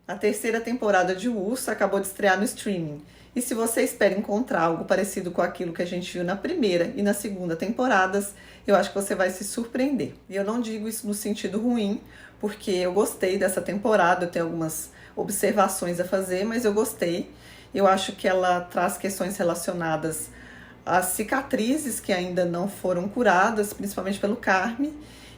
A terceira temporada de O Urso acabou de estrear no streaming. E se você espera encontrar algo parecido com aquilo que a gente viu na primeira e na segunda temporadas, eu acho que você vai se surpreender. E eu não digo isso no sentido ruim, porque eu gostei dessa temporada, eu tenho algumas observações a fazer, mas eu gostei. Eu acho que ela traz questões relacionadas às cicatrizes que ainda não foram curadas, principalmente pelo Carme,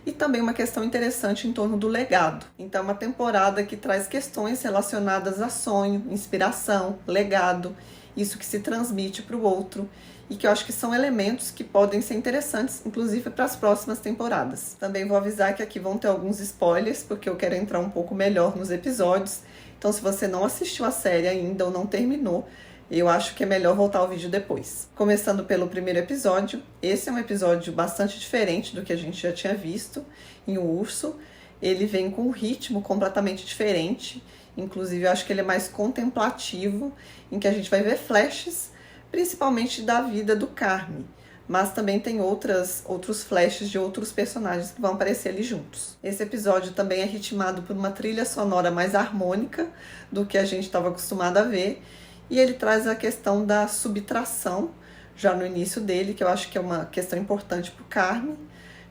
e também uma questão interessante em torno do legado. Então, é uma temporada que traz questões relacionadas a sonho, inspiração, legado, isso que se transmite para o outro, e que eu acho que são elementos que podem ser interessantes, inclusive para as próximas temporadas. Também vou avisar que aqui vão ter alguns spoilers, porque eu quero entrar um pouco melhor nos episódios. Então, se você não assistiu a série ainda ou não terminou, eu acho que é melhor voltar ao vídeo depois. Começando pelo primeiro episódio, esse é um episódio bastante diferente do que a gente já tinha visto em O Urso. Ele vem com um ritmo completamente diferente, inclusive eu acho que ele é mais contemplativo, em que a gente vai ver flashes, principalmente da vida do Carme, mas também tem outros flashes de outros personagens que vão aparecer ali juntos. Esse episódio também é ritmado por uma trilha sonora mais harmônica do que a gente estava acostumado a ver, e ele traz a questão da subtração, já no início dele, que eu acho que é uma questão importante para o Carme,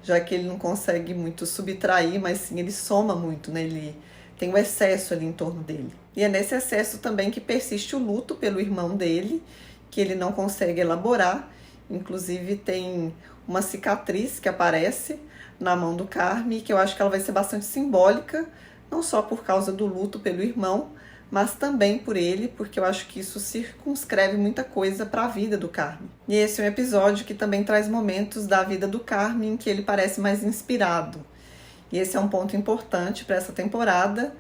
já que ele não consegue muito subtrair, mas sim ele soma muito, né? Ele tem um excesso ali em torno dele. E é nesse excesso também que persiste o luto pelo irmão dele, que ele não consegue elaborar. Inclusive tem uma cicatriz que aparece na mão do Carme, que eu acho que ela vai ser bastante simbólica, não só por causa do luto pelo irmão, mas também por ele, porque eu acho que isso circunscreve muita coisa para a vida do Carme. E esse é um episódio que também traz momentos da vida do Carme em que ele parece mais inspirado. E esse é um ponto importante para essa temporada,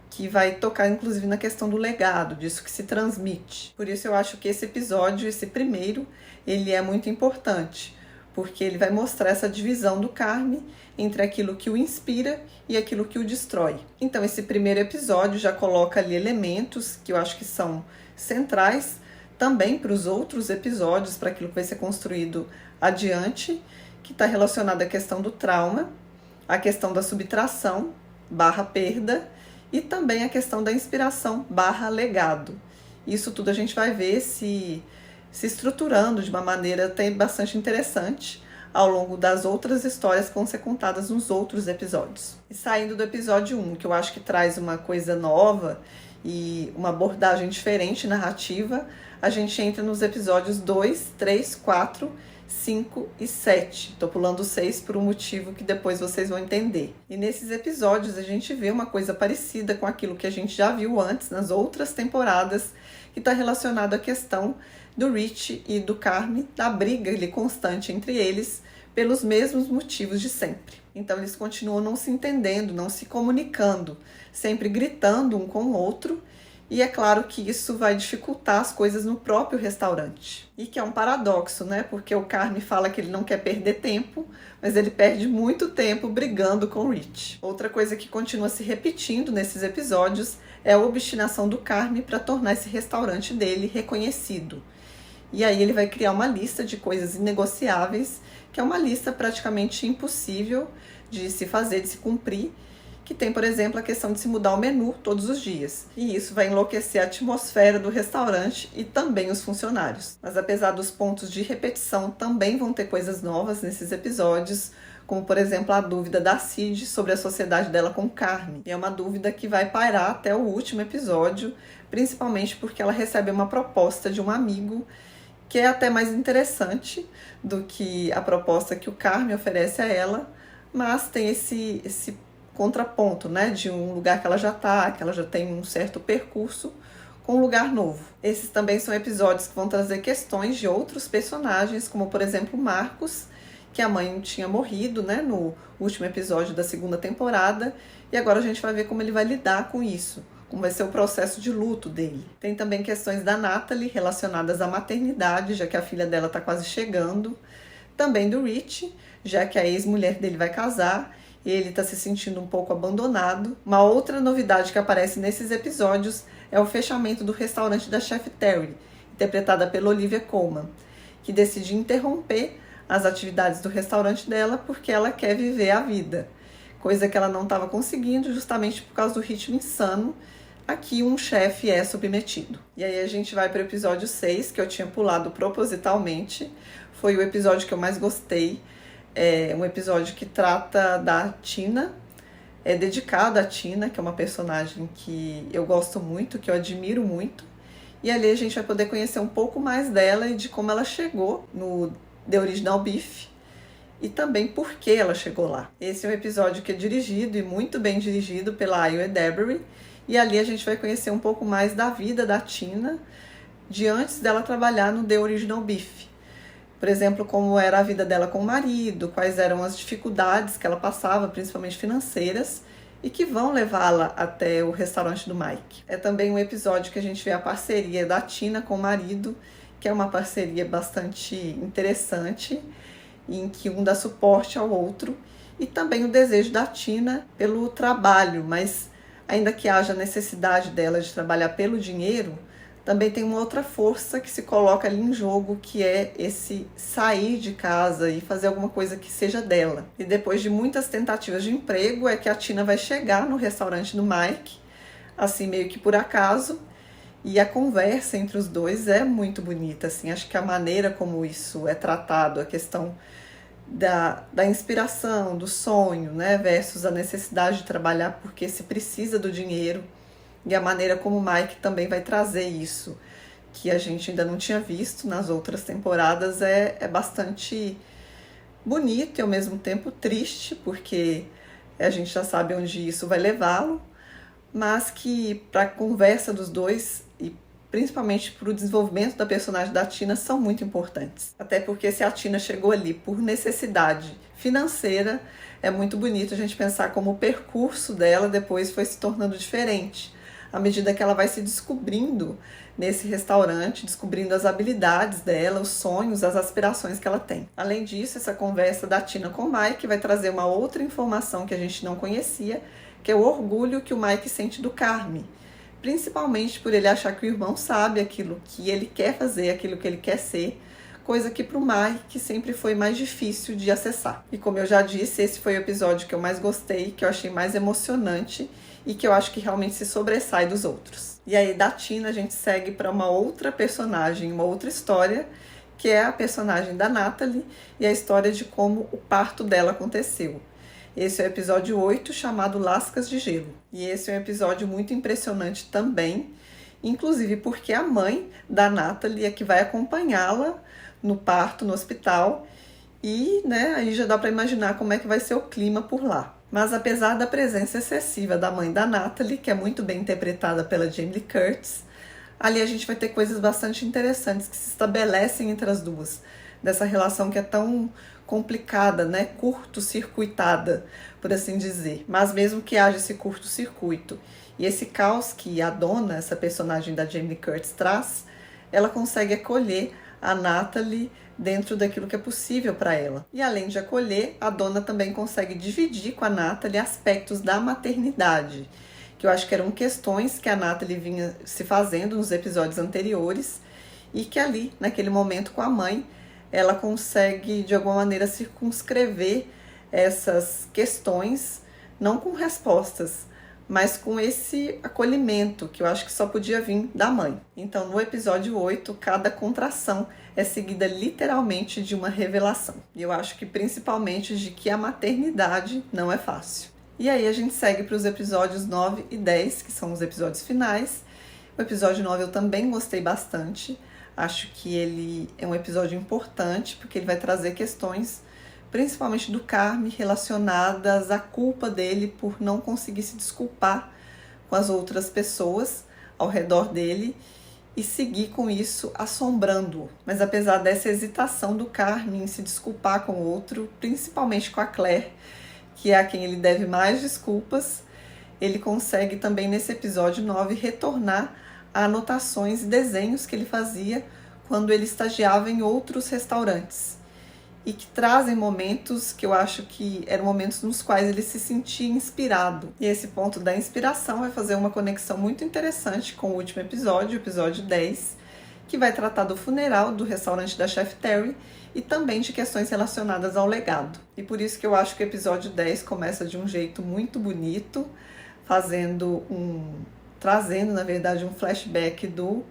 que vai tocar inclusive na questão do legado, disso que se transmite. Por isso eu acho que esse episódio, esse primeiro, ele é muito importante, porque ele vai mostrar essa divisão do Carme entre aquilo que o inspira e aquilo que o destrói. Então esse primeiro episódio já coloca ali elementos que eu acho que são centrais também para os outros episódios, para aquilo que vai ser construído adiante, que está relacionado à questão do trauma, à questão da subtração / perda, e também a questão da inspiração / legado. Isso tudo a gente vai ver se estruturando de uma maneira até bastante interessante ao longo das outras histórias que vão ser contadas nos outros episódios. E saindo do episódio 1, que eu acho que traz uma coisa nova e uma abordagem diferente narrativa, a gente entra nos episódios 2, 3, 4, 5 e 7. Tô pulando 6 por um motivo que depois vocês vão entender. E nesses episódios a gente vê uma coisa parecida com aquilo que a gente já viu antes nas outras temporadas, que está relacionado à questão do Rich e do Carme, da briga ali constante entre eles, pelos mesmos motivos de sempre. Então eles continuam não se entendendo, não se comunicando, sempre gritando um com o outro, e é claro que isso vai dificultar as coisas no próprio restaurante. E que é um paradoxo, né? Porque o Carme fala que ele não quer perder tempo, mas ele perde muito tempo brigando com o Rich. Outra coisa que continua se repetindo nesses episódios é a obstinação do Carme para tornar esse restaurante dele reconhecido. E aí ele vai criar uma lista de coisas inegociáveis, que é uma lista praticamente impossível de se fazer, de se cumprir, que tem, por exemplo, a questão de se mudar o menu todos os dias. E isso vai enlouquecer a atmosfera do restaurante e também os funcionários. Mas apesar dos pontos de repetição, também vão ter coisas novas nesses episódios, como, por exemplo, a dúvida da Cid sobre a sociedade dela com Carme. E é uma dúvida que vai pairar até o último episódio, principalmente porque ela recebe uma proposta de um amigo que é até mais interessante do que a proposta que o Carme oferece a ela, mas tem esse contraponto, né, de um lugar que ela já está, que ela já tem um certo percurso, com um lugar novo. Esses também são episódios que vão trazer questões de outros personagens, como, por exemplo, Marcos, que a mãe tinha morrido, né, no último episódio da segunda temporada, e agora a gente vai ver como ele vai lidar com isso, como vai ser o processo de luto dele. Tem também questões da Natalie relacionadas à maternidade, já que a filha dela está quase chegando. Também do Rich, já que a ex-mulher dele vai casar e ele está se sentindo um pouco abandonado. Uma outra novidade que aparece nesses episódios é o fechamento do restaurante da Chef Terry, interpretada pela Olivia Colman, que decide interromper as atividades do restaurante dela porque ela quer viver a vida, coisa que ela não estava conseguindo justamente por causa do ritmo insano a que um chefe é submetido. E aí a gente vai para o episódio 6, que eu tinha pulado propositalmente. Foi o episódio que eu mais gostei. É um episódio que trata da Tina, é dedicado a Tina, que é uma personagem que eu gosto muito, que eu admiro muito. E ali a gente vai poder conhecer um pouco mais dela e de como ela chegou no The Original Beef e também por que ela chegou lá. Esse é um episódio que é dirigido e muito bem dirigido pela Ayo Edebiri, e ali a gente vai conhecer um pouco mais da vida da Tina de antes dela trabalhar no The Original Beef. Por exemplo, como era a vida dela com o marido, quais eram as dificuldades que ela passava, principalmente financeiras, e que vão levá-la até o restaurante do Mike. É também um episódio que a gente vê a parceria da Tina com o marido, que é uma parceria bastante interessante, em que um dá suporte ao outro, e também o desejo da Tina pelo trabalho, mas ainda que haja necessidade dela de trabalhar pelo dinheiro, também tem uma outra força que se coloca ali em jogo, que é esse sair de casa e fazer alguma coisa que seja dela. E depois de muitas tentativas de emprego, é que a Tina vai chegar no restaurante do Mike, assim meio que por acaso, e a conversa entre os dois é muito bonita, assim. Acho que a maneira como isso é tratado, a questão da inspiração, do sonho, né, versus a necessidade de trabalhar porque se precisa do dinheiro, e a maneira como o Mike também vai trazer isso, que a gente ainda não tinha visto nas outras temporadas, é bastante bonito e ao mesmo tempo triste, porque a gente já sabe onde isso vai levá-lo, mas que para a conversa dos dois e principalmente para o desenvolvimento da personagem da Tina são muito importantes. Até porque se a Tina chegou ali por necessidade financeira, é muito bonito a gente pensar como o percurso dela depois foi se tornando diferente, à medida que ela vai se descobrindo nesse restaurante, descobrindo as habilidades dela, os sonhos, as aspirações que ela tem. Além disso, essa conversa da Tina com o Mike vai trazer uma outra informação que a gente não conhecia, que é o orgulho que o Mike sente do Carme, principalmente por ele achar que o irmão sabe aquilo que ele quer fazer, aquilo que ele quer ser, coisa que para o Mike sempre foi mais difícil de acessar. E como eu já disse, esse foi o episódio que eu mais gostei, que eu achei mais emocionante e que eu acho que realmente se sobressai dos outros. E aí da Tina a gente segue para uma outra personagem, uma outra história, que é a personagem da Natalie e a história de como o parto dela aconteceu. Esse é o episódio 8, chamado Lascas de Gelo. E esse é um episódio muito impressionante também, inclusive porque a mãe da Natalie é que vai acompanhá-la no parto, no hospital, e né, aí já dá para imaginar como é que vai ser o clima por lá. Mas apesar da presença excessiva da mãe da Natalie, que é muito bem interpretada pela Jamie Lee Curtis, ali a gente vai ter coisas bastante interessantes que se estabelecem entre as duas, dessa relação que é tão complicada, né, curto-circuitada, por assim dizer. Mas mesmo que haja esse curto-circuito e esse caos que a dona, essa personagem da Jamie Lee Curtis, traz, ela consegue acolher a Natalie dentro daquilo que é possível para ela. E além de acolher, a dona também consegue dividir com a Natalie aspectos da maternidade, que eu acho que eram questões que a Natalie vinha se fazendo nos episódios anteriores e que ali, naquele momento com a mãe, ela consegue de alguma maneira circunscrever essas questões, não com respostas, mas com esse acolhimento que eu acho que só podia vir da mãe. Então, no episódio 8, cada contração é seguida literalmente de uma revelação. E eu acho que principalmente de que a maternidade não é fácil. E aí a gente segue para os episódios 9 e 10, que são os episódios finais. O episódio 9 eu também gostei bastante. Acho que ele é um episódio importante, porque ele vai trazer questões, principalmente do Carme, relacionadas à culpa dele por não conseguir se desculpar com as outras pessoas ao redor dele e seguir com isso assombrando-o. Mas apesar dessa hesitação do Carme em se desculpar com o outro, principalmente com a Claire, que é a quem ele deve mais desculpas, ele consegue também nesse episódio 9 retornar a anotações e desenhos que ele fazia quando ele estagiava em outros restaurantes e que trazem momentos que eu acho que eram momentos nos quais ele se sentia inspirado. E esse ponto da inspiração vai fazer uma conexão muito interessante com o último episódio, o episódio 10, que vai tratar do funeral do restaurante da Chef Terry e também de questões relacionadas ao legado. E por isso que eu acho que o episódio 10 começa de um jeito muito bonito, fazendo trazendo, na verdade, um flashback do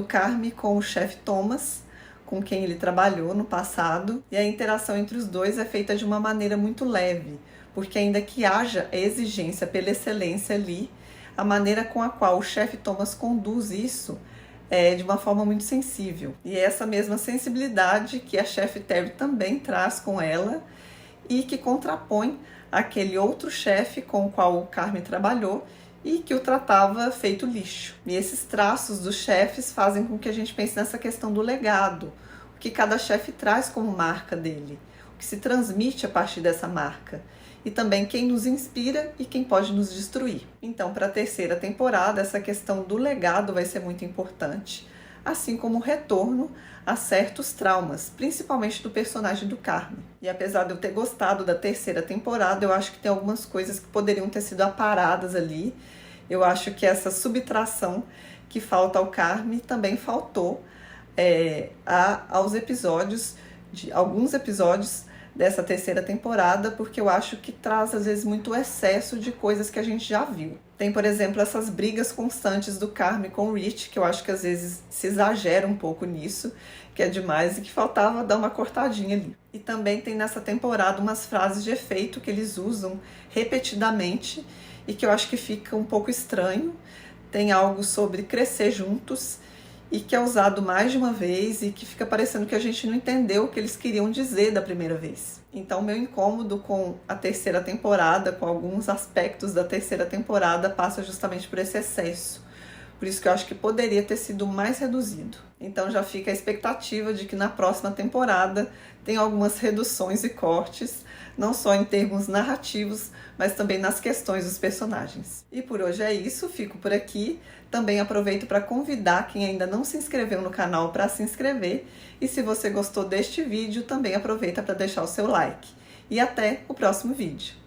Carme com o chefe Thomas, com quem ele trabalhou no passado, e a interação entre os dois é feita de uma maneira muito leve, porque ainda que haja exigência pela excelência ali, a maneira com a qual o chefe Thomas conduz isso é de uma forma muito sensível. E é essa mesma sensibilidade que a chefe Terry também traz com ela e que contrapõe aquele outro chefe com o qual o Carme trabalhou e que o tratava feito lixo. E esses traços dos chefes fazem com que a gente pense nessa questão do legado, o que cada chefe traz como marca dele, o que se transmite a partir dessa marca, e também quem nos inspira e quem pode nos destruir. Então, para a terceira temporada, essa questão do legado vai ser muito importante, assim como o retorno a certos traumas, principalmente do personagem do Carme. E apesar de eu ter gostado da terceira temporada, eu acho que tem algumas coisas que poderiam ter sido aparadas ali. Eu acho que essa subtração que falta ao Carme também faltou aos episódios, alguns episódios dessa terceira temporada, porque eu acho que traz às vezes muito excesso de coisas que a gente já viu. Tem, por exemplo, essas brigas constantes do Carme com o Rich, que eu acho que às vezes se exagera um pouco nisso, que é demais e que faltava dar uma cortadinha ali. E também tem nessa temporada umas frases de efeito que eles usam repetidamente e que eu acho que fica um pouco estranho. Tem algo sobre crescer juntos e que é usado mais de uma vez e que fica parecendo que a gente não entendeu o que eles queriam dizer da primeira vez. Então, meu incômodo com a terceira temporada, com alguns aspectos da terceira temporada, passa justamente por esse excesso. Por isso que eu acho que poderia ter sido mais reduzido. Então já fica a expectativa de que na próxima temporada tem algumas reduções e cortes, não só em termos narrativos, mas também nas questões dos personagens. E por hoje é isso, fico por aqui. Também aproveito para convidar quem ainda não se inscreveu no canal para se inscrever. E se você gostou deste vídeo, também aproveita para deixar o seu like. E até o próximo vídeo.